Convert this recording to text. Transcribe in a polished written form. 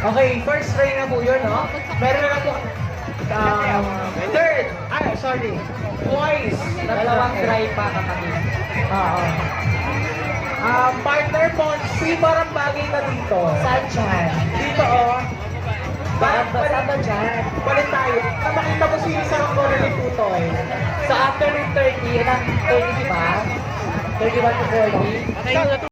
Okay, first try na po yun, no? Meron na po, third, sorry, twice. Dalawang try pa kapatid. Oo. Partner Ponzi, parang bagay na dito. Saan dyan? Dito, oh. Saan ba dyan? Palit tayo. Na makita mo si saranggola ni Tutoy. So after ng 30, yun ang 30 di ba? 31 to 40.